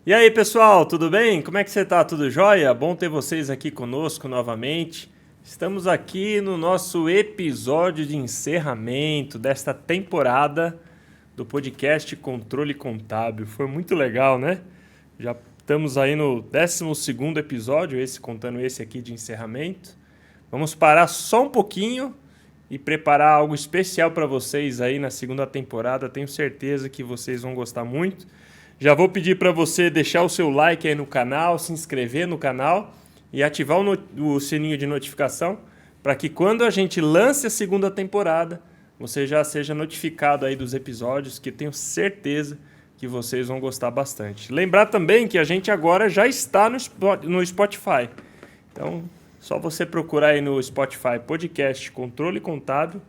E aí, pessoal, tudo bem? Como é que você tá? Tudo jóia? Bom ter vocês aqui conosco novamente. Estamos aqui no nosso episódio de encerramento desta temporada do podcast Controle Contábil. Foi muito legal, né? Já estamos aí no 12º episódio, contando esse aqui de encerramento. Vamos parar só um pouquinho e preparar algo especial para vocês aí na segunda temporada. Tenho certeza que vocês vão gostar muito. Já vou pedir para você deixar o seu like aí no canal, se inscrever no canal e ativar o sininho de notificação para que quando a gente lance a segunda temporada, você já seja notificado aí dos episódios, que tenho certeza que vocês vão gostar bastante. Lembrar também que a gente agora já está no Spotify. Então, só você procurar aí no Spotify podcast Controle Contábil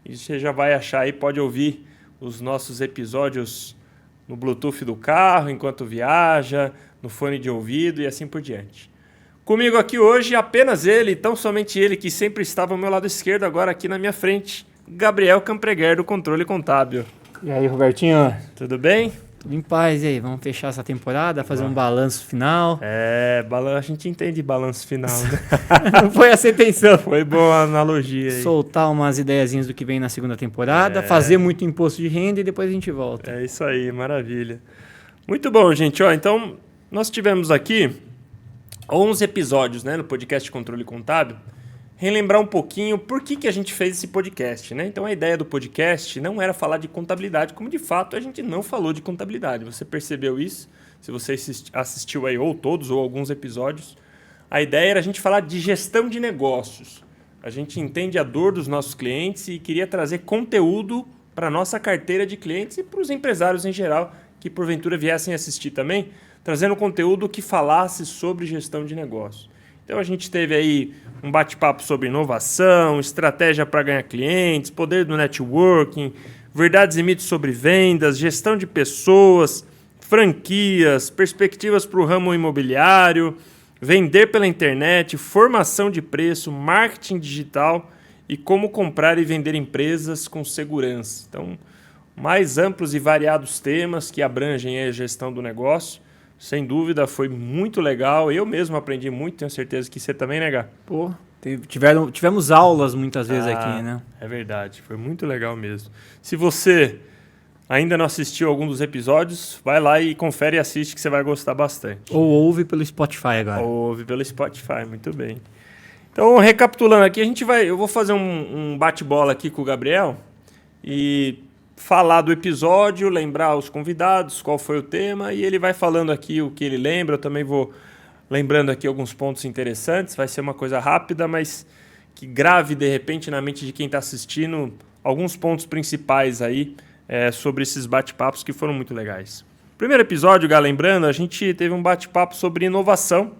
e você já vai achar aí, pode ouvir os nossos episódios no Bluetooth do carro, enquanto viaja, no fone de ouvido e assim por diante. Comigo aqui hoje apenas ele, tão somente ele, que sempre estava ao meu lado esquerdo, agora aqui na minha frente, Gabriel Campreguer, do Controle Contábil. E aí, Robertinho? Tudo bem? Tudo em paz, e aí? Vamos fechar essa temporada, fazer um balanço final? A gente entende balanço final, né? Não foi essa a intenção. Foi boa a analogia aí. Soltar umas ideiazinhas do que vem na segunda temporada, fazer muito imposto de renda e depois a gente volta. É isso aí, maravilha. Muito bom, gente. Então, nós tivemos aqui 11 episódios, né, no podcast Controle Contábil. Relembrar um pouquinho por que a gente fez esse podcast, né? Então, a ideia do podcast não era falar de contabilidade, como de fato a gente não falou de contabilidade. Você percebeu isso? Se você assistiu aí ou todos ou alguns episódios, a ideia era a gente falar de gestão de negócios. A gente entende a dor dos nossos clientes e queria trazer conteúdo para a nossa carteira de clientes e para os empresários em geral que porventura viessem assistir também, trazendo conteúdo que falasse sobre gestão de negócios. Então a gente teve aí um bate-papo sobre inovação, estratégia para ganhar clientes, poder do networking, verdades e mitos sobre vendas, gestão de pessoas, franquias, perspectivas para o ramo imobiliário, vender pela internet, formação de preço, marketing digital e como comprar e vender empresas com segurança. Então, mais amplos e variados temas que abrangem a gestão do negócio. Sem dúvida, foi muito legal. Eu mesmo aprendi muito, tenho certeza que você também, né, Gá? Pô, tivemos aulas muitas vezes aqui, né? É verdade, foi muito legal mesmo. Se você ainda não assistiu algum dos episódios, vai lá e confere e assiste que você vai gostar bastante. Ou ouve pelo Spotify agora. Ouve pelo Spotify, muito bem. Então, recapitulando aqui, eu vou fazer um bate-bola aqui com o Gabriel e falar do episódio, lembrar os convidados, qual foi o tema, e ele vai falando aqui o que ele lembra. Eu também vou lembrando aqui alguns pontos interessantes. Vai ser uma coisa rápida, mas que grave, de repente, na mente de quem está assistindo, alguns pontos principais aí sobre esses bate-papos que foram muito legais. Primeiro episódio, Gá, lembrando, a gente teve um bate-papo sobre inovação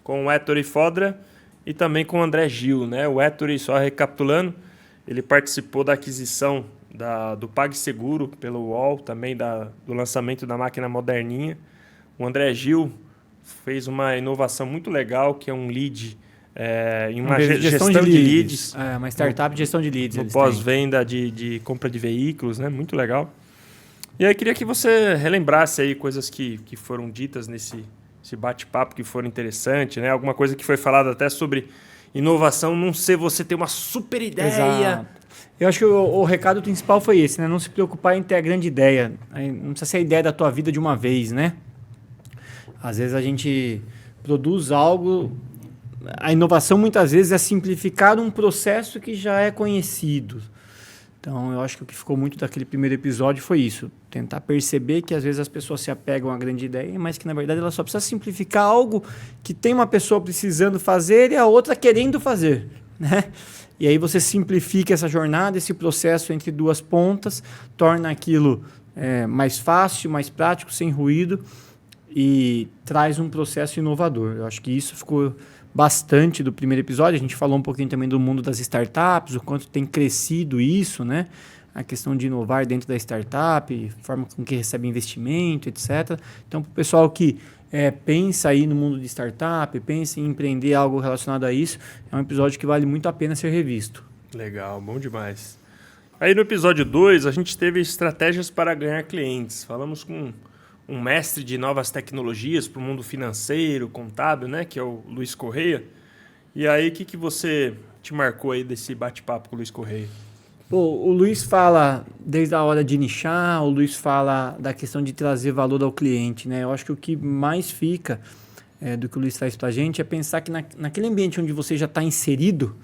com o Ettore Fodra e também com o André Gil, né? O Ettore, só recapitulando, ele participou da aquisição do PagSeguro pelo UOL, também do lançamento da máquina moderninha. O André Gil fez uma inovação muito legal, que é um lead, em uma gestão de leads. Uma startup de gestão de leads. No pós-venda de compra de veículos, né? Muito legal. E aí queria que você relembrasse aí coisas que foram ditas nesse bate-papo que foram interessantes, né? Alguma coisa que foi falada até sobre inovação, não ser você ter uma super ideia. Exato. Eu acho que o recado principal foi esse, né? Não se preocupar em ter a grande ideia. Não precisa ser a ideia da tua vida de uma vez, né? Às vezes a gente produz algo... A inovação muitas vezes é simplificar um processo que já é conhecido. Então eu acho que o que ficou muito daquele primeiro episódio foi isso. Tentar perceber que às vezes as pessoas se apegam à grande ideia, mas que na verdade ela só precisa simplificar algo que tem uma pessoa precisando fazer e a outra querendo fazer, né? E aí você simplifica essa jornada, esse processo entre duas pontas, torna aquilo mais fácil, mais prático, sem ruído e traz um processo inovador. Eu acho que isso ficou bastante do primeiro episódio. A gente falou um pouquinho também do mundo das startups, o quanto tem crescido isso, né? A questão de inovar dentro da startup, forma com que recebe investimento, etc. Então, para o pessoal que pensa aí no mundo de startup, pensa em empreender algo relacionado a isso, é um episódio que vale muito a pena ser revisto. Legal, bom demais. Aí no episódio 2, a gente teve estratégias para ganhar clientes. Falamos com um mestre de novas tecnologias para o mundo financeiro, contábil, né? Que é o Luiz Correia. E aí, o que você te marcou aí desse bate-papo com o Luiz Correia? Pô, o Luiz fala desde a hora de nichar, o Luiz fala da questão de trazer valor ao cliente, né? Eu acho que o que mais fica do que o Luiz traz para a gente é pensar que naquele ambiente onde você já está inserido,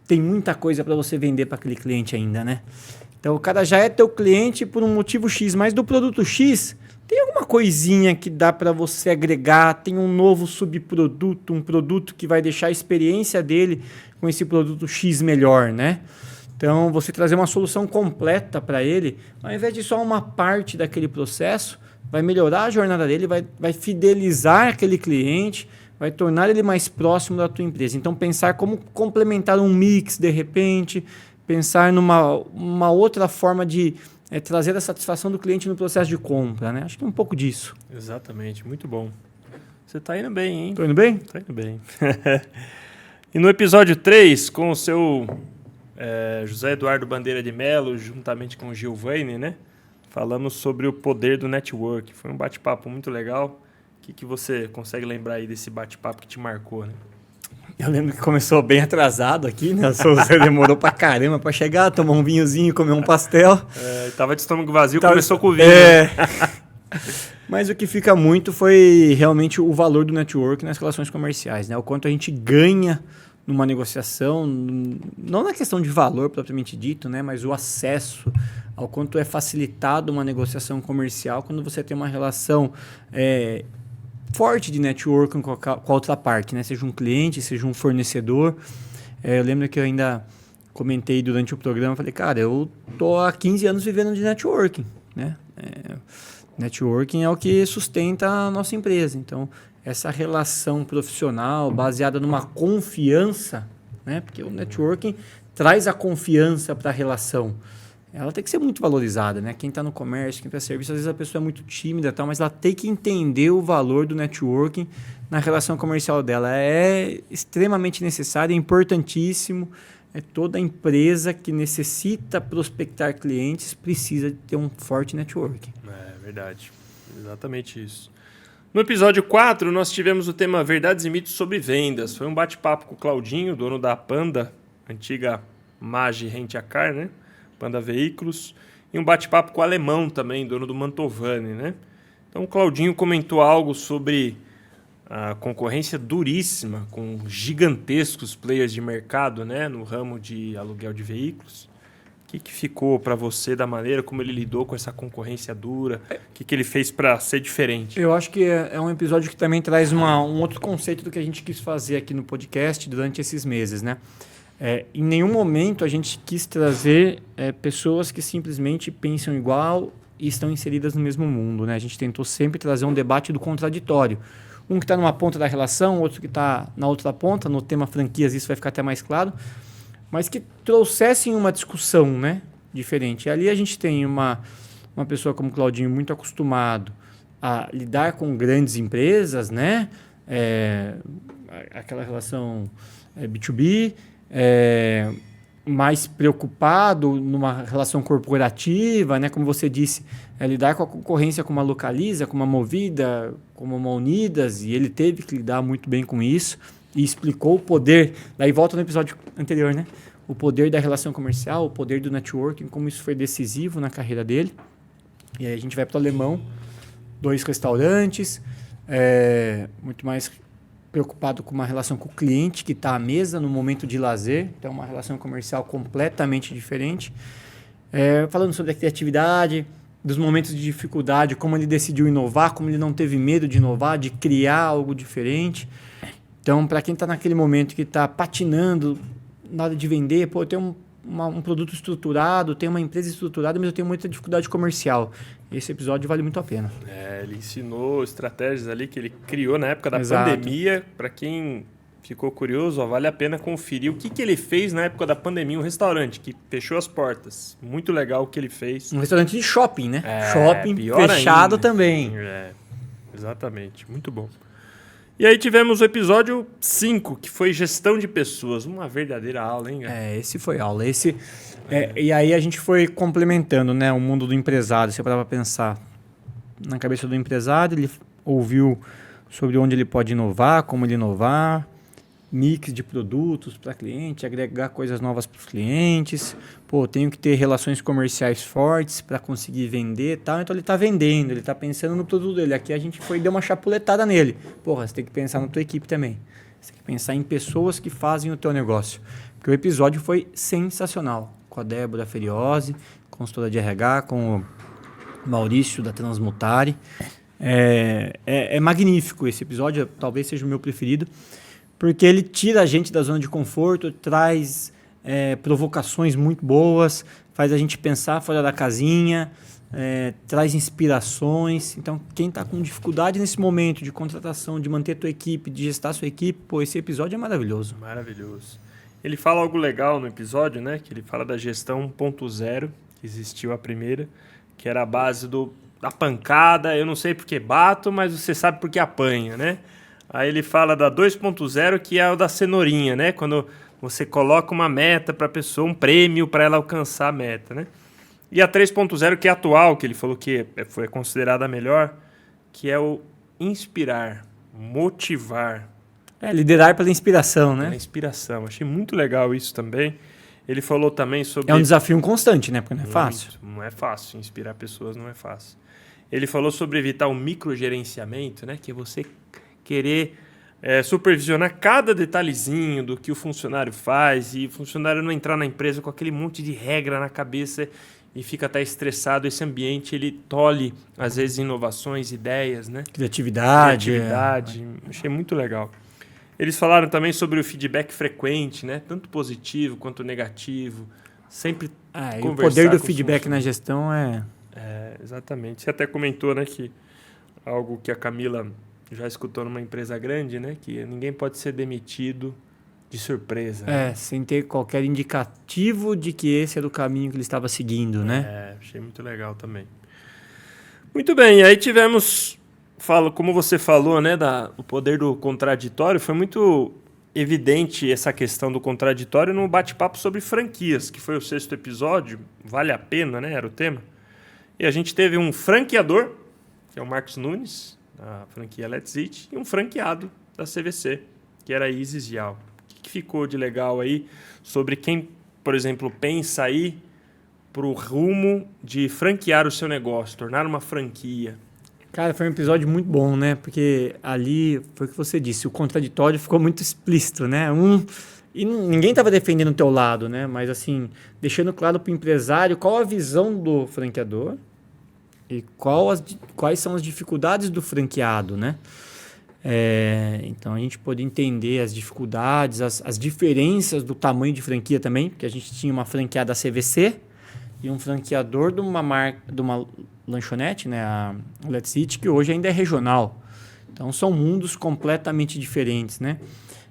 tem muita coisa para você vender para aquele cliente ainda, né? Então, o cara já é teu cliente por um motivo X, mas do produto X, tem alguma coisinha que dá para você agregar, tem um novo subproduto, um produto que vai deixar a experiência dele com esse produto X melhor, né? Então, você trazer uma solução completa para ele, ao invés de só uma parte daquele processo, vai melhorar a jornada dele, vai fidelizar aquele cliente, vai tornar ele mais próximo da tua empresa. Então, pensar como complementar um mix, de repente, pensar numa outra forma de trazer a satisfação do cliente no processo de compra, né? Acho que é um pouco disso. Exatamente, muito bom. Você está indo bem, hein? Tô indo bem? Tá indo bem. E no episódio 3, com o seu José Eduardo Bandeira de Mello, juntamente com o Giovanni, né? Falamos sobre o poder do network. Foi um bate-papo muito legal. O que você consegue lembrar aí desse bate-papo que te marcou, né? Eu lembro que começou bem atrasado aqui, né? Você demorou pra caramba pra chegar, tomar um vinhozinho, comer um pastel. Tava de estômago vazio, começou com o vinho. Mas o que fica muito foi realmente o valor do network nas relações comerciais, né? O quanto a gente ganha numa negociação, não na questão de valor propriamente dito, né? Mas o acesso ao quanto é facilitado uma negociação comercial quando você tem uma relação forte de networking com a outra parte, né? Seja um cliente, seja um fornecedor. Eu lembro que eu ainda comentei durante o programa, falei, cara, eu tô há 15 anos vivendo de networking, né? Networking é o que sustenta a nossa empresa. Então, essa relação profissional baseada numa confiança, né? Porque o networking traz a confiança para a relação. Ela tem que ser muito valorizada, né? Quem está no comércio, quem está no serviço, às vezes a pessoa é muito tímida, tal, mas ela tem que entender o valor do networking na relação comercial dela. É extremamente necessário, é importantíssimo. Toda empresa que necessita prospectar clientes precisa ter um forte networking. É verdade, exatamente isso. No episódio 4, nós tivemos o tema Verdades e Mitos sobre Vendas. Foi um bate-papo com o Claudinho, dono da Panda, antiga Magi Rent a Car, né? Panda Veículos, e um bate-papo com o Alemão também, dono do Mantovani, né? Então o Claudinho comentou algo sobre a concorrência duríssima com gigantescos players de mercado, né, no ramo de aluguel de veículos. O que ficou para você da maneira como ele lidou com essa concorrência dura? O que ele fez para ser diferente? Eu acho que é um episódio que também traz um outro conceito do que a gente quis fazer aqui no podcast durante esses meses, né? Em nenhum momento a gente quis trazer pessoas que simplesmente pensam igual e estão inseridas no mesmo mundo, né? A gente tentou sempre trazer um debate do contraditório. Um que está numa ponta da relação, outro que está na outra ponta. No tema franquias isso vai ficar até mais claro. Mas que trouxessem uma discussão, né, diferente. E ali a gente tem uma pessoa como o Claudinho muito acostumado a lidar com grandes empresas, né? Aquela relação B2B, mais preocupado numa relação corporativa, né? Como você disse, lidar com a concorrência como uma Localiza, como uma Movida, como uma Unidas, e ele teve que lidar muito bem com isso e explicou o poder, daí volta no episódio anterior, né? O poder da relação comercial, o poder do networking, como isso foi decisivo na carreira dele. E aí a gente vai para o Alemão, 2 restaurantes, muito mais preocupado com uma relação com o cliente que está à mesa no momento de lazer, então uma relação comercial completamente diferente. Falando sobre a criatividade, dos momentos de dificuldade, como ele decidiu inovar, como ele não teve medo de inovar, de criar algo diferente. Então, para quem está naquele momento que está patinando na hora de vender, eu tenho um produto estruturado, tenho uma empresa estruturada, mas eu tenho muita dificuldade comercial. Esse episódio vale muito a pena. Ele ensinou estratégias ali que ele criou na época da Exato. pandemia. Para quem ficou curioso, vale a pena conferir o que ele fez na época da pandemia. Um restaurante que fechou as portas. Muito legal o que ele fez. Um restaurante de shopping, né? Shopping fechado ainda. Também. Exatamente. Muito bom. E aí tivemos o episódio 5, que foi gestão de pessoas. Uma verdadeira aula, hein, cara? Esse foi aula. E aí a gente foi complementando, né, o mundo do empresário, se eu parar para pensar. na cabeça do empresário, ele ouviu sobre onde ele pode inovar, como ele inovar, mix de produtos para cliente, agregar coisas novas para os clientes. Pô, tenho que ter relações comerciais fortes para conseguir vender e tal. Então ele está vendendo, ele está pensando no produto dele. Aqui a gente deu uma chapuletada nele. Porra, você tem que pensar na tua equipe também. Você tem que pensar em pessoas que fazem o teu negócio. Porque o episódio foi sensacional. Com a Débora Feriose, consultora de RH, com o Maurício da Transmutare. É magnífico esse episódio, talvez seja o meu preferido. Porque ele tira a gente da zona de conforto, traz provocações muito boas, faz a gente pensar fora da casinha, traz inspirações. Então, quem está com dificuldade nesse momento de contratação, de manter a tua equipe, de gestar a sua equipe, pô, esse episódio é maravilhoso. Maravilhoso. Ele fala algo legal no episódio, né? Que ele fala da gestão 1.0, que existiu a primeira, que era a base da pancada. Eu não sei porque bato, mas você sabe porque apanha, né? Aí ele fala da 2.0, que é o da cenourinha, né? Quando você coloca uma meta para a pessoa, um prêmio para ela alcançar a meta, né? E a 3.0, que é a atual, que ele falou que foi considerada a melhor, que é o inspirar, motivar. Liderar pela inspiração, né? Pela inspiração. Achei muito legal isso também. Ele falou também sobre... É um desafio constante, né? Porque não é fácil. Não é fácil. Inspirar pessoas não é fácil. Ele falou sobre evitar o microgerenciamento, né? Que é você querer supervisionar cada detalhezinho do que o funcionário faz e o funcionário não entrar na empresa com aquele monte de regra na cabeça e fica até estressado. Esse ambiente, ele tolhe, às vezes, inovações, ideias, né? Criatividade. Achei muito legal. Eles falaram também sobre o feedback frequente, né? Tanto positivo quanto negativo. Sempre o poder do feedback na gestão exatamente. Você até comentou, né, que algo que a Camila já escutou numa empresa grande, né? Que ninguém pode ser demitido de surpresa. Né? Sem ter qualquer indicativo de que esse era o caminho que ele estava seguindo, né? Achei muito legal também. Muito bem, aí tivemos... como você falou, né, o poder do contraditório, foi muito evidente essa questão do contraditório no bate-papo sobre franquias, que foi o 6º episódio, vale a pena, né, era o tema. E a gente teve um franqueador, que é o Marcos Nunes, da franquia Let's Eat, e um franqueado da CVC, que era a Isis Yal. O que ficou de legal aí sobre quem, por exemplo, pensa aí para o rumo de franquear o seu negócio, tornar uma franquia? Cara, foi um episódio muito bom, né? Porque ali, foi o que você disse, o contraditório ficou muito explícito, né? E ninguém estava defendendo o teu lado, né? Mas, assim, deixando claro para o empresário qual a visão do franqueador e quais são as dificuldades do franqueado, né? Então, a gente pôde entender as dificuldades, as diferenças do tamanho de franquia também, porque a gente tinha uma franqueada CVC e um franqueador de uma marca, de uma lanchonete, né, a Let's Eat, que hoje ainda é regional. Então, são mundos completamente diferentes, né?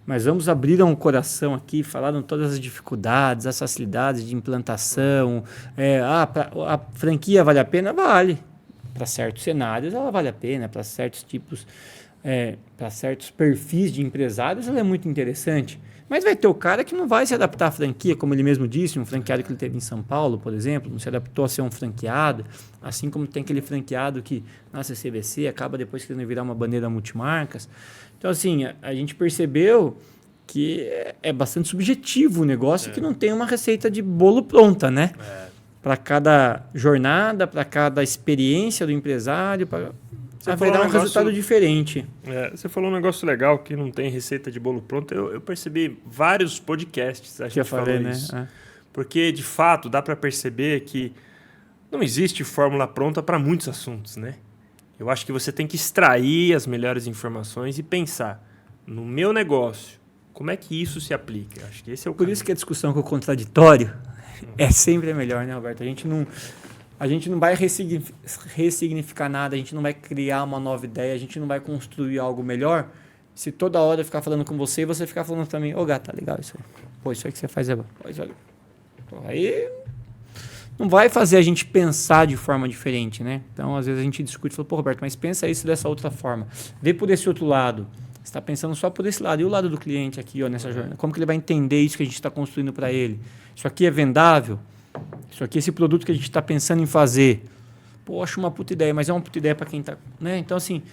Mas ambos abriram o coração aqui, falaram todas as dificuldades, as facilidades de implantação. A franquia vale a pena? Vale. Para certos cenários, ela vale a pena. Para certos tipos, para certos perfis de empresários, ela é muito interessante. Mas vai ter o cara que não vai se adaptar à franquia, como ele mesmo disse, um franqueado que ele teve em São Paulo, por exemplo, não se adaptou a ser um franqueado, assim como tem aquele franqueado que nasce CVC, acaba depois querendo virar uma bandeira multimarcas. Então, assim, a gente percebeu que é bastante subjetivo o negócio, que não tem uma receita de bolo pronta, né? Para cada jornada, para cada experiência do empresário, haverá um resultado diferente. Você falou um negócio legal que não tem receita de bolo pronto. Eu percebi vários podcasts a gente falou isso. Né? Porque, de fato, dá para perceber que não existe fórmula pronta para muitos assuntos, né? Eu acho que você tem que extrair as melhores informações e pensar no meu negócio, como é que isso se aplica. Eu acho que esse é o caminho. Por isso que a discussão com o contraditório é sempre a melhor, né, Alberto? A gente não vai ressignificar nada, a gente não vai criar uma nova ideia, a gente não vai construir algo melhor se toda hora eu ficar falando com você e você ficar falando pra mim, gato, tá legal isso aí. Pô, isso aí que você faz é bom. Aí não vai fazer a gente pensar de forma diferente, né? Então, às vezes a gente discute e fala, Roberto, mas pensa isso dessa outra forma. Vê por esse outro lado. Você está pensando só por esse lado. E o lado do cliente aqui, nessa jornada? Como que ele vai entender isso que a gente está construindo para ele? Isso aqui é vendável? Isso aqui, esse produto que a gente está pensando em fazer, pô, acho uma puta ideia, mas é uma puta ideia para quem tá, né? Então, assim,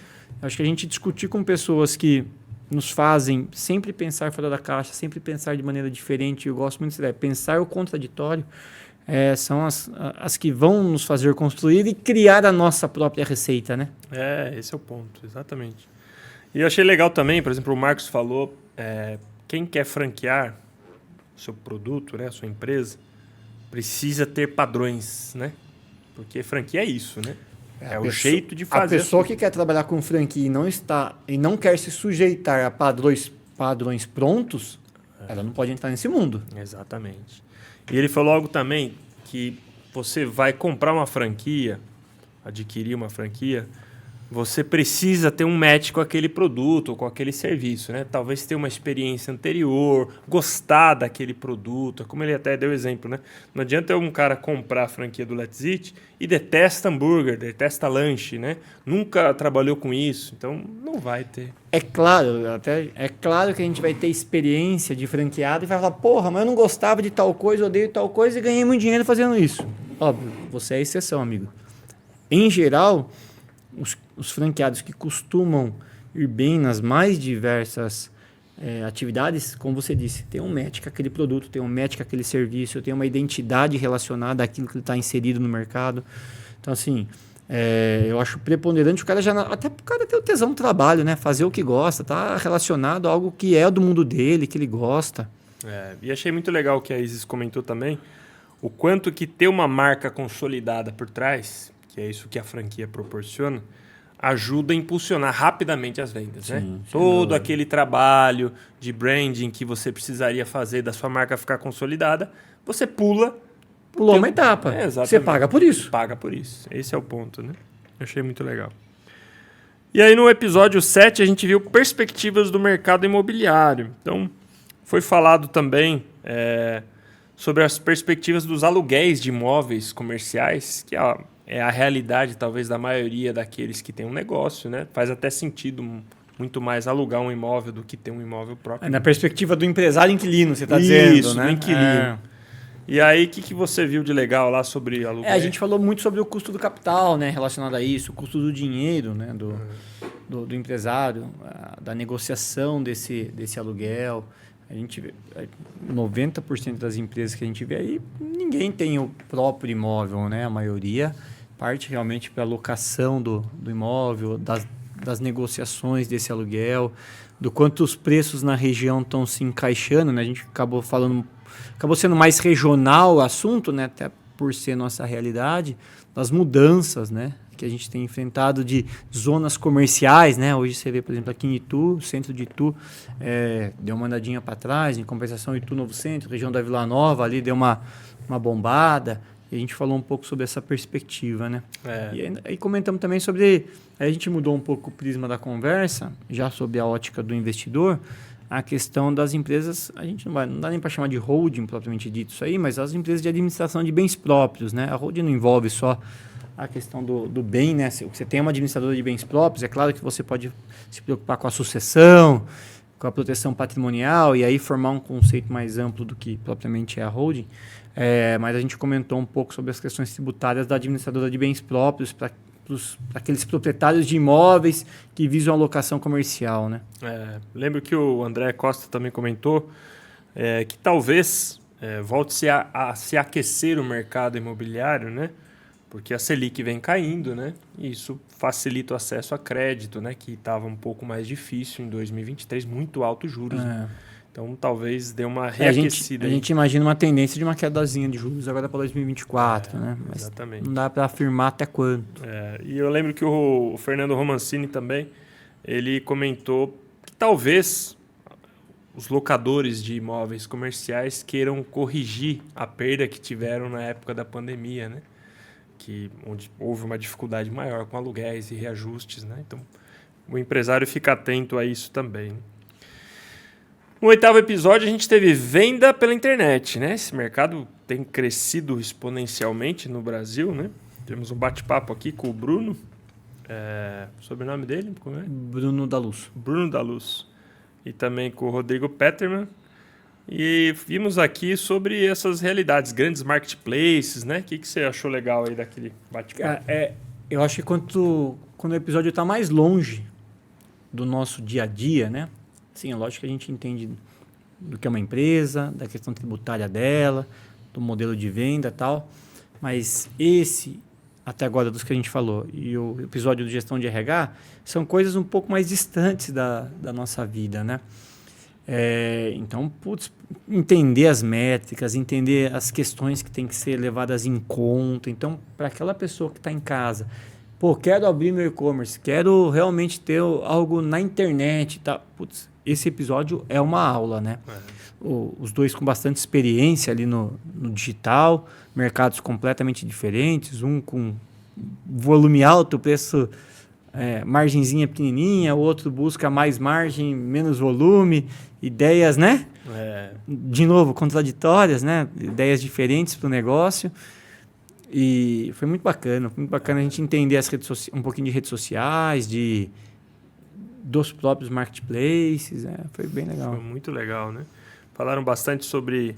acho que a gente discutir com pessoas que nos fazem sempre pensar fora da caixa, sempre pensar de maneira diferente, eu gosto muito dessa ideia, pensar o contraditório, são as que vão nos fazer construir e criar a nossa própria receita, né? Esse é o ponto, exatamente. E eu achei legal também, por exemplo, o Marcos falou, quem quer franquear seu produto, né, a sua empresa, precisa ter padrões, né? Porque franquia é isso, né? O jeito de fazer. A pessoa que quer trabalhar com franquia e não quer se sujeitar a padrões prontos, ela não pode entrar nesse mundo. Exatamente. E ele falou algo também, que você vai comprar uma franquia, adquirir uma franquia, você precisa ter um match com aquele produto ou com aquele serviço, né? Talvez ter uma experiência anterior, gostar daquele produto, como ele até deu exemplo, né? Não adianta um cara comprar a franquia do Let's Eat e detesta hambúrguer, detesta lanche, né? Nunca trabalhou com isso, então não vai ter. É claro que a gente vai ter experiência de franqueado e vai falar, porra, mas eu não gostava de tal coisa, odeio tal coisa e ganhei muito dinheiro fazendo isso. Óbvio, você é exceção, amigo. Em geral, os franqueados que costumam ir bem nas mais diversas atividades, como você disse, tem um match com aquele produto, tem um match com aquele serviço, tem uma identidade relacionada àquilo que ele está inserido no mercado. Então, assim, eu acho preponderante o cara até o cara ter o tesão do trabalho, né? Fazer o que gosta, tá relacionado a algo que é do mundo dele, que ele gosta. E achei muito legal o que a Isis comentou também, o quanto que ter uma marca consolidada por trás, que é isso que a franquia proporciona, ajuda a impulsionar rapidamente as vendas, né? Todo aquele trabalho de branding que você precisaria fazer da sua marca ficar consolidada, você pulou uma etapa. Você paga por isso. Paga por isso. Esse é o ponto, né? Eu achei muito legal. E aí no episódio 7 a gente viu perspectivas do mercado imobiliário. Então foi falado também sobre as perspectivas dos aluguéis de imóveis comerciais, que é a realidade, talvez, da maioria daqueles que têm um negócio, né? Faz até sentido muito mais alugar um imóvel do que ter um imóvel próprio. Na perspectiva do empresário inquilino, você está dizendo, isso, né? Do inquilino. E aí, o que você viu de legal lá sobre aluguel? A gente falou muito sobre o custo do capital, né? Relacionado a isso, o custo do dinheiro, né? Do empresário, da negociação desse aluguel. A gente vê 90% das empresas que a gente vê aí, ninguém tem o próprio imóvel, né? A maioria parte realmente para a locação do imóvel, das negociações desse aluguel, do quanto os preços na região estão se encaixando, né? A gente acabou sendo mais regional o assunto, né? Até por ser nossa realidade, das mudanças, né? Que a gente tem enfrentado de zonas comerciais, né? Hoje você vê, por exemplo, aqui em Itu, centro de Itu, deu uma andadinha para trás, em compensação Itu Novo Centro, região da Vila Nova, ali deu uma bombada, e a gente falou um pouco sobre essa perspectiva, né? E aí comentamos também sobre, aí a gente mudou um pouco o prisma da conversa, já sobre a ótica do investidor, a questão das empresas, a gente não dá nem para chamar de holding propriamente dito isso aí, mas as empresas de administração de bens próprios, né? A holding não envolve só a questão do bem, né? Se você tem uma administradora de bens próprios, é claro que você pode se preocupar com a sucessão, com a proteção patrimonial e aí formar um conceito mais amplo do que propriamente é a holding. Mas a gente comentou um pouco sobre as questões tributárias da administradora de bens próprios para aqueles proprietários de imóveis que visam a locação comercial, né? Lembro que o André Costa também comentou que talvez volte-se a se aquecer o mercado imobiliário, né? Porque a Selic vem caindo, né? E isso facilita o acesso a crédito, né? Que estava um pouco mais difícil em 2023, muito altos juros. Né? Então, talvez dê uma reaquecida. A gente imagina uma tendência de uma quedazinha de juros agora para 2024, né? Mas exatamente. Não dá para afirmar até quando. E eu lembro que o Fernando Romancini também, ele comentou que talvez os locadores de imóveis comerciais queiram corrigir a perda que tiveram na época da pandemia, né? Onde houve uma dificuldade maior com aluguéis e reajustes, né? Então, o empresário fica atento a isso também. No 8º episódio, a gente teve venda pela internet, né? Esse mercado tem crescido exponencialmente no Brasil, né? Temos um bate-papo aqui com o Bruno. Sobrenome dele? Como é? Bruno da Luz. Bruno da Luz. E também com o Rodrigo Peterman. E vimos aqui sobre essas realidades, grandes marketplaces, né? O que você achou legal aí daquele bate-papo? Eu acho que quando o episódio está mais longe do nosso dia a dia, né? Sim, é lógico que a gente entende do que é uma empresa, da questão tributária dela, do modelo de venda e tal, mas até agora, dos que a gente falou, e o episódio de gestão de RH, são coisas um pouco mais distantes da nossa vida, né? Então, entender as métricas, entender as questões que têm que ser levadas em conta. Então, para aquela pessoa que está em casa, quero abrir meu e-commerce, quero realmente ter algo na internet, tá? Esse episódio é uma aula, né? Os dois com bastante experiência ali no digital, mercados completamente diferentes, um com volume alto, preço margenzinha pequenininha, o outro busca mais margem, menos volume, ideias, né? De novo, contraditórias, né? Ideias diferentes para o negócio. E foi muito bacana a gente entender um pouquinho de redes sociais, dos próprios marketplaces, foi bem legal. Foi muito legal, né? Falaram bastante sobre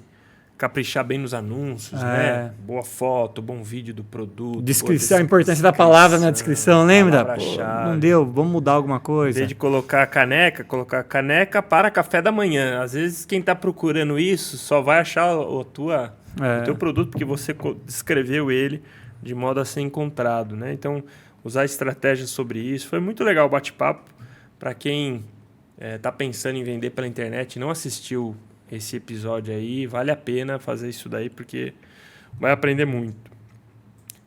caprichar bem nos anúncios, né? Boa foto, bom vídeo do produto. Descrição, a importância da palavra na descrição, lembra? Não deu, vamos mudar alguma coisa. Em vez de colocar caneca para café da manhã. Às vezes quem está procurando isso só vai achar o teu produto porque você descreveu ele de modo a ser encontrado, né? Então, usar estratégias sobre isso. Foi muito legal o bate-papo. Para quem está pensando em vender pela internet e não assistiu esse episódio aí, vale a pena fazer isso daí, porque vai aprender muito.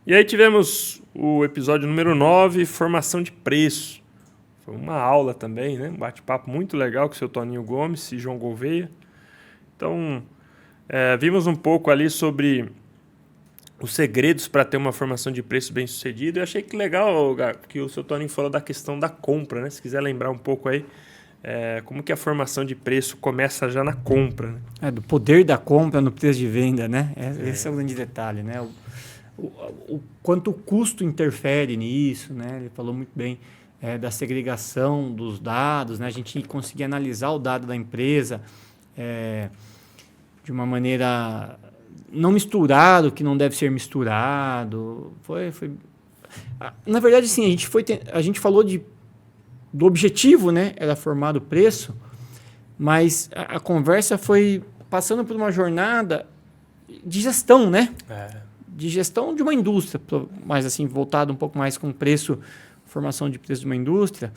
E aí tivemos o episódio número 9, formação de preço. Foi uma aula também, né? Um bate-papo muito legal com o seu Toninho Gomes e João Gouveia. Então, vimos um pouco ali sobre os segredos para ter uma formação de preço bem sucedida. Eu achei que legal que o seu Toninho falou da questão da compra, né? Se quiser lembrar um pouco aí, como que a formação de preço começa já na compra, né? Do poder da compra no preço de venda, né? Esse é o grande detalhe, né? O quanto o custo interfere nisso, né? Ele falou muito bem da segregação dos dados, né? A gente conseguir analisar o dado da empresa de uma maneira não misturado, que não deve ser misturado. Na verdade, sim, a gente falou do objetivo, né? Era formar o preço, mas a conversa foi passando por uma jornada de gestão, né? De gestão de uma indústria, mas assim, voltado um pouco mais com preço, formação de preço de uma indústria.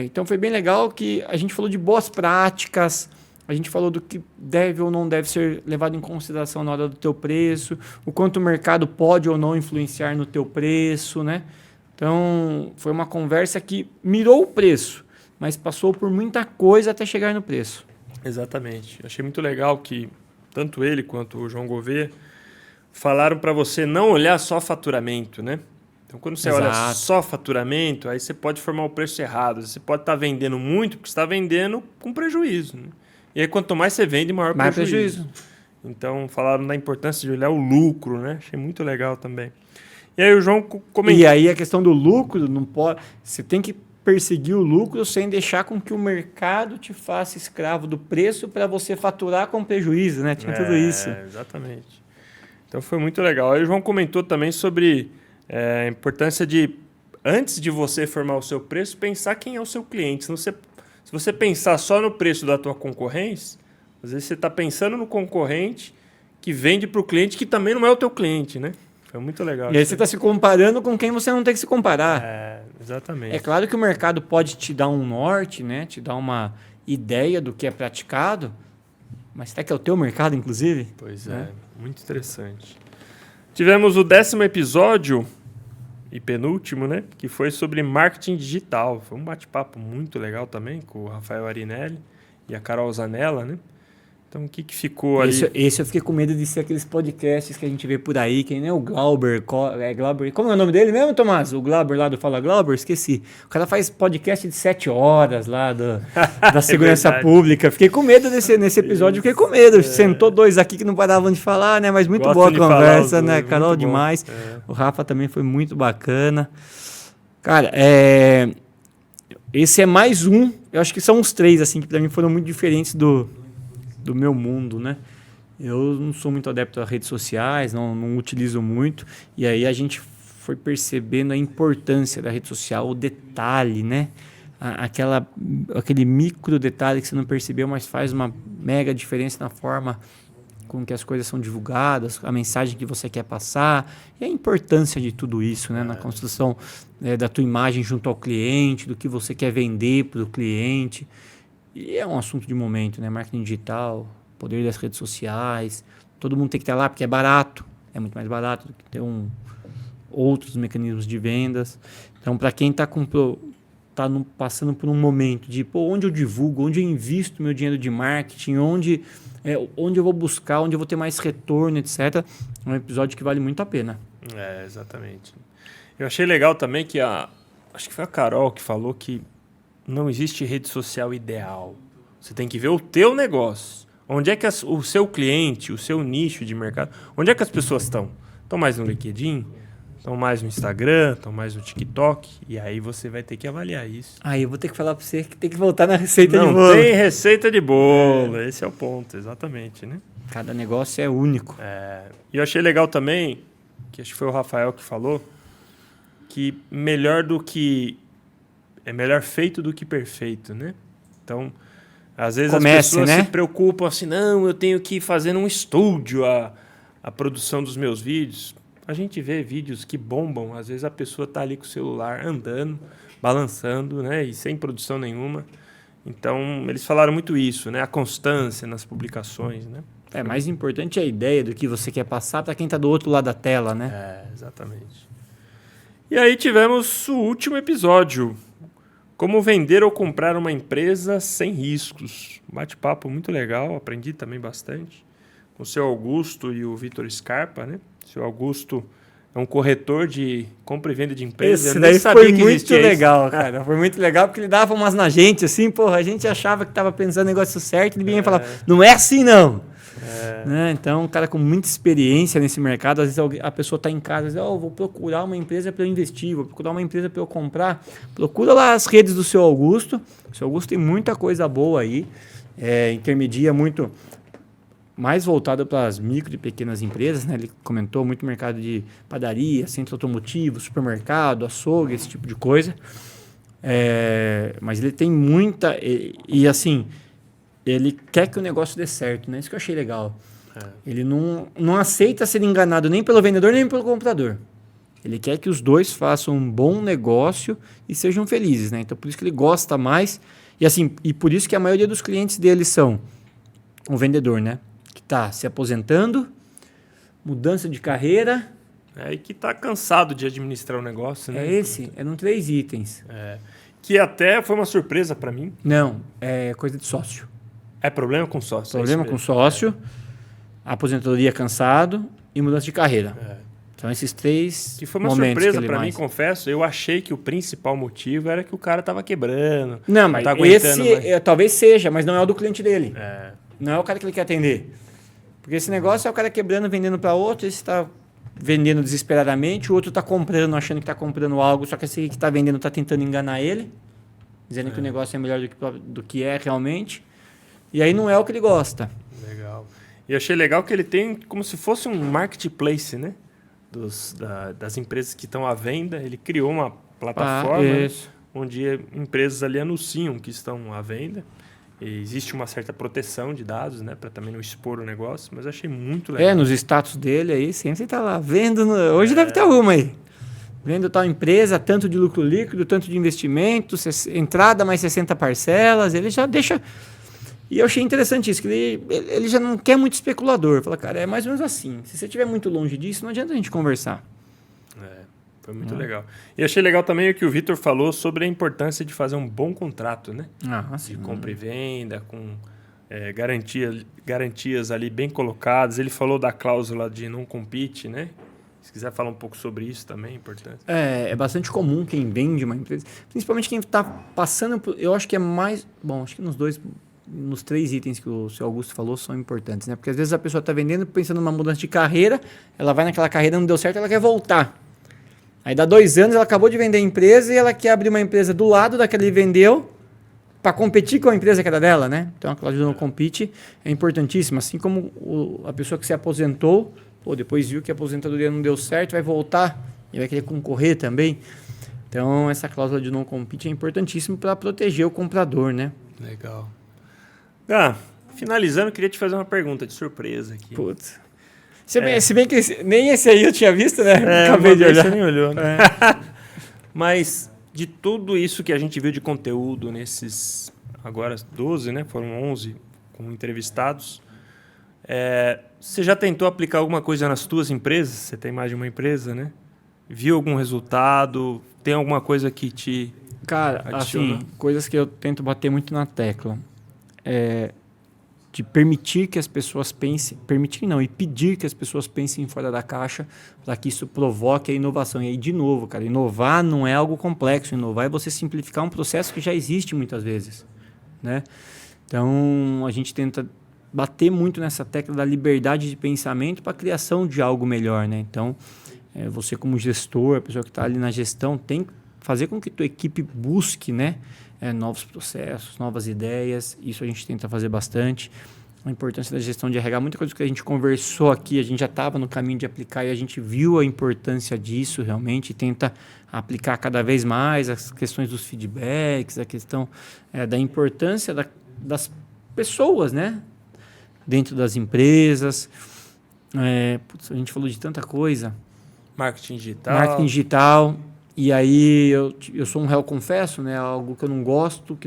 Então foi bem legal que a gente falou de boas práticas, a gente falou do que deve ou não deve ser levado em consideração na hora do teu preço, o quanto o mercado pode ou não influenciar no teu preço, né? Então, foi uma conversa que mirou o preço, mas passou por muita coisa até chegar no preço. Exatamente. Achei muito legal que tanto ele quanto o João Gouveia falaram para você não olhar só faturamento, né? Então, quando você olha só faturamento, aí você pode formar o preço errado. Você pode estar vendendo muito porque você está vendendo com prejuízo, né? E aí, quanto mais você vende, maior prejuízo. Então, falaram da importância de olhar o lucro, né? Achei muito legal também. E aí o João comentou... E aí a questão do lucro, não pode... Você tem que perseguir o lucro sem deixar com que o mercado te faça escravo do preço para você faturar com prejuízo, né? Tinha tudo isso. Exatamente. Então foi muito legal. Aí o João comentou também sobre a importância de, antes de você formar o seu preço, pensar quem é o seu cliente. Se você pensar só no preço da tua concorrência, às vezes você está pensando no concorrente que vende para o cliente que também não é o teu cliente, né? Foi muito legal. E aí você está se comparando com quem você não tem que se comparar. Exatamente. É claro que o mercado pode te dar um norte, né? Te dar uma ideia do que é praticado, mas será que é o teu mercado, inclusive? Pois é, muito interessante. Tivemos o 10º episódio e penúltimo, né? Que foi sobre marketing digital. Foi um bate-papo muito legal também com o Rafael Arinelli e a Carol Zanella, né? Então, o que ficou ali? Esse eu fiquei com medo de ser aqueles podcasts que a gente vê por aí, que nem o Glauber. Glauber. Como é o nome dele mesmo, Tomás? O Glauber lá do Fala Glauber? Esqueci. O cara faz podcast de 7 horas lá da segurança pública. Fiquei com medo nesse episódio, fiquei com medo. Sentou dois aqui que não paravam de falar, né? Mas muito boa a conversa, né? Carol demais. O Rafa também foi muito bacana. Cara, esse é mais um. Eu acho que são os três, assim, que pra mim foram muito diferentes do meu mundo, né? Eu não sou muito adepto a redes sociais, não utilizo muito. E aí a gente foi percebendo a importância da rede social, o detalhe, né? Aquele micro detalhe que você não percebeu, mas faz uma mega diferença na forma com que as coisas são divulgadas, a mensagem que você quer passar, e a importância de tudo isso, né? Na construção da tua imagem junto ao cliente, do que você quer vender para o cliente. E é um assunto de momento, né? Marketing digital, poder das redes sociais, todo mundo tem que estar lá porque é barato, é muito mais barato do que ter outros mecanismos de vendas. Então, para quem está passando por um momento de onde eu divulgo, onde eu invisto meu dinheiro de marketing, onde eu vou buscar, onde eu vou ter mais retorno, etc. É um episódio que vale muito a pena. Exatamente. Eu achei legal também que acho que foi a Carol que falou que não existe rede social ideal. Você tem que ver o teu negócio. Onde é que o seu cliente, o seu nicho de mercado, onde é que as pessoas estão? Estão mais no LinkedIn? Estão mais no Instagram? Estão mais no TikTok? E aí você vai ter que avaliar isso. Aí eu vou ter que falar para você que tem que voltar na receita de bolo. Não tem receita de bolo. Esse é o ponto, exatamente, né? Cada negócio é único. E eu achei legal também, que acho que foi o Rafael que falou, que é melhor feito do que perfeito, né? Então, às vezes as pessoas se preocupam assim, não, eu tenho que fazer num estúdio a produção dos meus vídeos. A gente vê vídeos que bombam, às vezes a pessoa está ali com o celular andando, balançando, né? E sem produção nenhuma. Então, eles falaram muito isso, né? A constância nas publicações, né? Mais importante é a ideia do que você quer passar para quem está do outro lado da tela, né? Exatamente. E aí tivemos o último episódio. Como vender ou comprar uma empresa sem riscos. Um bate-papo muito legal, aprendi também bastante. Com o seu Augusto e o Vitor Scarpa, né? O seu Augusto é um corretor de compra e venda de empresas. Esse daí foi muito legal, cara. Foi muito legal porque ele dava umas na gente, assim, porra, a gente achava que estava pensando no negócio certo e ele vinha e falava, não é assim não. Né? Então, um cara com muita experiência nesse mercado, às vezes a pessoa está em casa, diz, vou procurar uma empresa para eu investir, vou procurar uma empresa para eu comprar. Procura lá as redes do seu Augusto. O seu Augusto tem muita coisa boa aí, intermedia muito, mais voltado para as micro e pequenas empresas, né? Ele comentou muito mercado de padaria, centro automotivo, supermercado, açougue, esse tipo de coisa. Mas ele tem muita... E assim... Ele quer que o negócio dê certo, né? Isso que eu achei legal. Ele não aceita ser enganado nem pelo vendedor, nem pelo comprador. Ele quer que os dois façam um bom negócio e sejam felizes, né? Então, por isso que ele gosta mais. E por isso que a maioria dos clientes dele são o vendedor, né? Que está se aposentando, mudança de carreira. E que está cansado de administrar o negócio, né? Eram 3 itens. Que até foi uma surpresa para mim. Não, é coisa de sócio. É problema com sócio. Problema com sócio, aposentadoria cansado e mudança de carreira. Então, esses 3 que foi uma surpresa para mim, confesso. Eu achei que o principal motivo era que o cara estava quebrando. Não, mas talvez seja, mas não é o do cliente dele. Não é o cara que ele quer atender. Porque esse negócio é o cara quebrando, vendendo para outro, esse está vendendo desesperadamente, o outro está comprando, achando que está comprando algo, só que esse que está vendendo está tentando enganar ele, dizendo que o negócio é melhor do que é realmente. E aí não é o que ele gosta. Legal. E eu achei legal que ele tem como se fosse um marketplace, né? Das empresas que estão à venda. Ele criou uma plataforma onde empresas ali anunciam que estão à venda. E existe uma certa proteção de dados, né? Para também não expor o negócio. Mas eu achei muito legal. Nos status dele aí, sempre está lá. Vendo. Hoje deve ter uma aí. Vendo tal empresa, tanto de lucro líquido, tanto de investimento, entrada mais 60 parcelas. Ele já deixa... E eu achei interessante isso, que ele já não quer muito especulador. Fala, cara, é mais ou menos assim. Se você estiver muito longe disso, não adianta a gente conversar. Foi muito legal. E achei legal também o que o Vitor falou sobre a importância de fazer um bom contrato, né? De compra e venda, com garantias ali bem colocadas. Ele falou da cláusula de não compete, né? Se quiser falar um pouco sobre isso também, é importante. É bastante comum quem vende uma empresa, principalmente quem está passando por... Eu acho que é mais... Bom, acho que nos 3 itens que o seu Augusto falou são importantes, né? Porque às vezes a pessoa está vendendo pensando numa mudança de carreira, ela vai naquela carreira, não deu certo, ela quer voltar. Aí dá 2 anos, ela acabou de vender a empresa e ela quer abrir uma empresa do lado da que ele vendeu para competir com a empresa que era dela, né? Então a cláusula não compete é importantíssima. Assim como a pessoa que se aposentou, depois viu que a aposentadoria não deu certo, vai voltar e vai querer concorrer também. Então essa cláusula de não compete é importantíssima para proteger o comprador, né? Legal. Finalizando, queria te fazer uma pergunta de surpresa aqui. Putz. Se bem que nem esse aí eu tinha visto, né? Acabei de olhar. Você nem olhou, né? Mas de tudo isso que a gente viu de conteúdo nesses agora 12, né? Foram 11 com entrevistados. Você já tentou aplicar alguma coisa nas tuas empresas? Você tem mais de uma empresa, né? Viu algum resultado? Tem alguma coisa que te adiciona? Assim, coisas que eu tento bater muito na tecla. De permitir que as pessoas pensem, permitir não, e pedir que as pessoas pensem fora da caixa para que isso provoque a inovação. E aí, de novo, cara, inovar não é algo complexo. Inovar é você simplificar um processo que já existe muitas vezes, né? Então, a gente tenta bater muito nessa tecla da liberdade de pensamento para a criação de algo melhor, né? Então, você como gestor, a pessoa que está ali na gestão, tem que fazer com que a tua equipe busque, né? Novos processos, novas ideias. Isso a gente tenta fazer bastante. A importância da gestão de RH, muita coisa que a gente conversou aqui, a gente já estava no caminho de aplicar e a gente viu a importância disso realmente e tenta aplicar cada vez mais as questões dos feedbacks, a questão da importância das pessoas, né? Dentro das empresas. A gente falou de tanta coisa. Marketing digital. E aí eu sou um réu confesso, né? Algo que eu não gosto,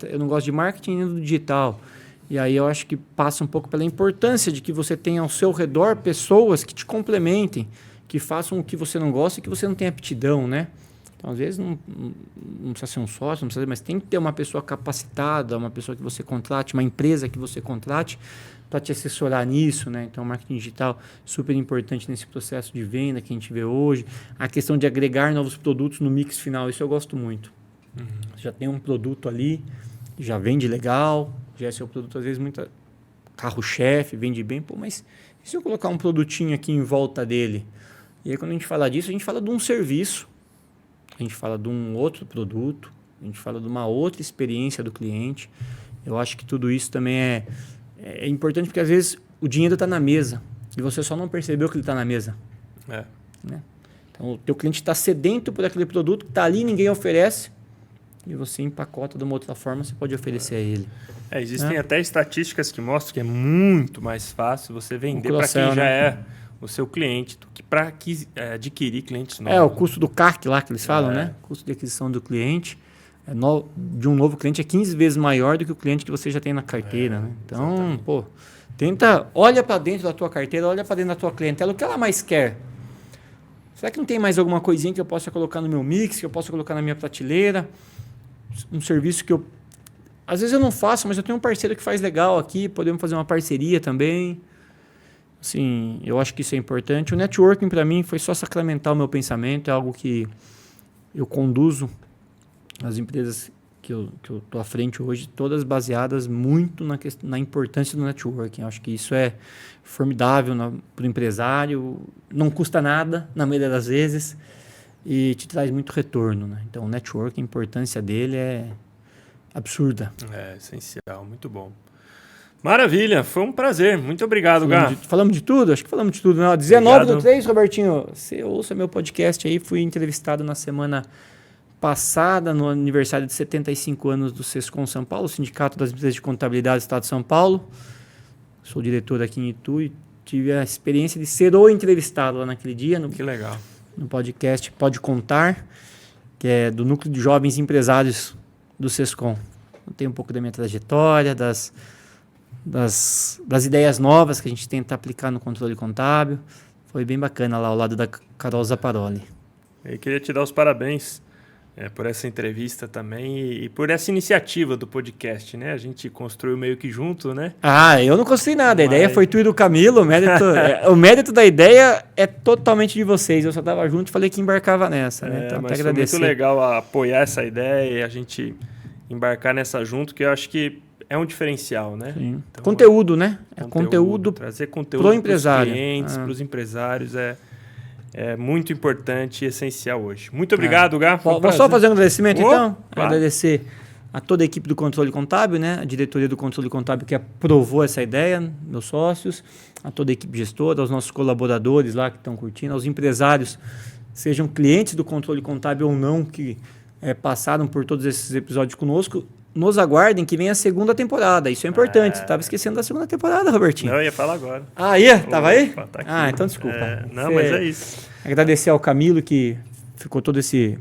eu não gosto de marketing nem do digital. E aí eu acho que passa um pouco pela importância de que você tenha ao seu redor pessoas que te complementem, que façam o que você não gosta e que você não tem aptidão, né? Então, às vezes não precisa ser um sócio, não precisa, mas tem que ter uma pessoa capacitada, uma pessoa que você contrate, uma empresa que você contrate para te assessorar nisso, né? Então, o marketing digital super importante nesse processo de venda que a gente vê hoje. A questão de agregar novos produtos no mix final, isso eu gosto muito. Já tem um produto ali, já vende legal, já é seu produto, às vezes, muito carro-chefe, vende bem, mas e se eu colocar um produtinho aqui em volta dele? E aí, quando a gente fala disso, a gente fala de um serviço, a gente fala de um outro produto, a gente fala de uma outra experiência do cliente. Eu acho que tudo isso também é importante, porque às vezes o dinheiro está na mesa e você só não percebeu que ele está na mesa. Né? Então, o teu cliente está sedento por aquele produto que está ali, ninguém oferece, e você empacota de uma outra forma, você pode oferecer a ele. Existem até estatísticas que mostram que é muito mais fácil você vender para quem já é o seu cliente do que para adquirir clientes novos. O custo do CAC lá que eles falam, né? O custo de aquisição do cliente de um novo cliente é 15 vezes maior do que o cliente que você já tem na carteira. Né? Então, olha para dentro da tua carteira, olha para dentro da tua clientela, o que ela mais quer. Será que não tem mais alguma coisinha que eu possa colocar no meu mix, que eu possa colocar na minha prateleira? Um serviço que às vezes eu não faço, mas eu tenho um parceiro que faz legal aqui, podemos fazer uma parceria também. Assim, eu acho que isso é importante. O networking, para mim, foi só sacramentar o meu pensamento, é algo que eu conduzo as empresas que eu estou à frente hoje, todas baseadas muito na importância do networking. Eu acho que isso é formidável para o empresário, não custa nada, na maioria das vezes, e te traz muito retorno. Né? Então, o networking, a importância dele é absurda. É essencial, muito bom. Maravilha, foi um prazer. Muito obrigado, Gá. Falamos de tudo? Acho que falamos de tudo. Não? 19/3, Robertinho, você ouça meu podcast aí, fui entrevistado na semana passada, no aniversário de 75 anos do Sescom São Paulo, Sindicato das Empresas de Contabilidade do Estado de São Paulo. Sou diretor aqui em Itu e tive a experiência de ser o entrevistado lá naquele dia. Que legal. No podcast Pode Contar, que é do Núcleo de Jovens Empresários do Sescom. Eu tenho um pouco da minha trajetória, das ideias novas que a gente tenta aplicar no controle contábil. Foi bem bacana lá ao lado da Carol Zaparoli. Eu queria te dar os parabéns por essa entrevista também e por essa iniciativa do podcast, né? A gente construiu meio que junto, né? Eu não construí nada. A ideia foi tu e do Camilo. O mérito da ideia é totalmente de vocês. Eu só estava junto e falei que embarcava nessa. Né? Então, mas até agradecer. Foi muito legal apoiar essa ideia e a gente embarcar nessa junto, que eu acho que é um diferencial, né? Então, conteúdo, né? Conteúdo trazer conteúdo para os clientes, para os empresários é muito importante e essencial hoje. Muito obrigado, Gá. Vou só fazer um agradecimento, então? Claro. Agradecer a toda a equipe do controle contábil, né? A diretoria do controle contábil que aprovou essa ideia, meus sócios, a toda a equipe gestora, aos nossos colaboradores lá que estão curtindo, aos empresários, sejam clientes do controle contábil ou não, que passaram por todos esses episódios conosco. Nos aguardem que vem a segunda temporada. Isso é importante. Você estava esquecendo da segunda temporada, Robertinho. Não, eu ia falar agora. Ah, ia? Tava aí? Tá aqui. Então desculpa. Não, mas é isso. Agradecer ao Camilo, que ficou todo esse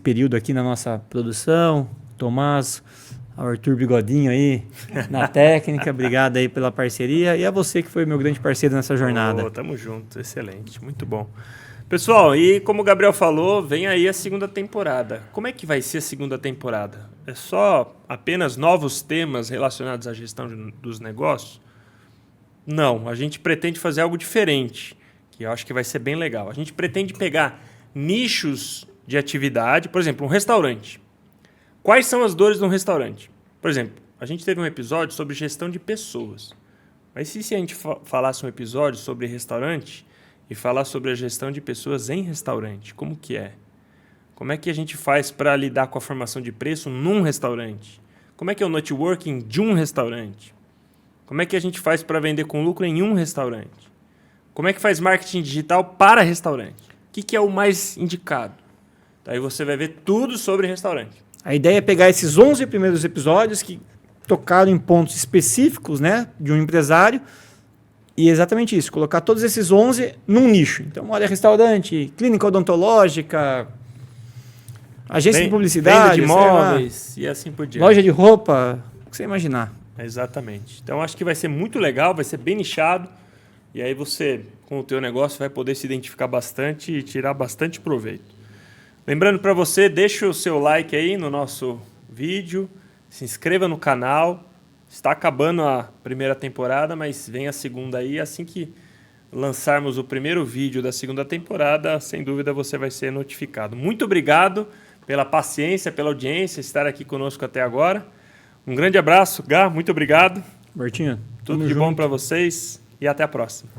período aqui na nossa produção. Tomás, ao Arthur Bigodinho aí na técnica. Obrigado aí pela parceria. E a você que foi meu grande parceiro nessa jornada. Tamo junto. Excelente. Muito bom. Pessoal, e como o Gabriel falou, vem aí a segunda temporada. Como é que vai ser a segunda temporada? É só apenas novos temas relacionados à gestão dos negócios? Não, a gente pretende fazer algo diferente, que eu acho que vai ser bem legal. A gente pretende pegar nichos de atividade, por exemplo, um restaurante. Quais são as dores de um restaurante? Por exemplo, a gente teve um episódio sobre gestão de pessoas. Mas se a gente falasse um episódio sobre restaurante e falar sobre a gestão de pessoas em restaurante, como que é? Como é que a gente faz para lidar com a formação de preço num restaurante? Como é que é o networking de um restaurante? Como é que a gente faz para vender com lucro em um restaurante? Como é que faz marketing digital para restaurante? O que é o mais indicado? Daí você vai ver tudo sobre restaurante. A ideia é pegar esses 11 primeiros episódios que tocaram em pontos específicos, né, de um empresário. E exatamente isso, colocar todos esses 11 num nicho. Então, uma área restaurante, clínica odontológica, agência de publicidade, venda de imóveis e assim por diante. Loja de roupa, o que você imaginar. Exatamente. Então, acho que vai ser muito legal, vai ser bem nichado. E aí você, com o teu negócio, vai poder se identificar bastante e tirar bastante proveito. Lembrando para você, deixa o seu like aí no nosso vídeo, se inscreva no canal. Está acabando a primeira temporada, mas vem a segunda aí. Assim que lançarmos o primeiro vídeo da segunda temporada, sem dúvida você vai ser notificado. Muito obrigado pela paciência, pela audiência, estar aqui conosco até agora. Um grande abraço, Gá, muito obrigado. Bertinho, tudo de bom para vocês e até a próxima.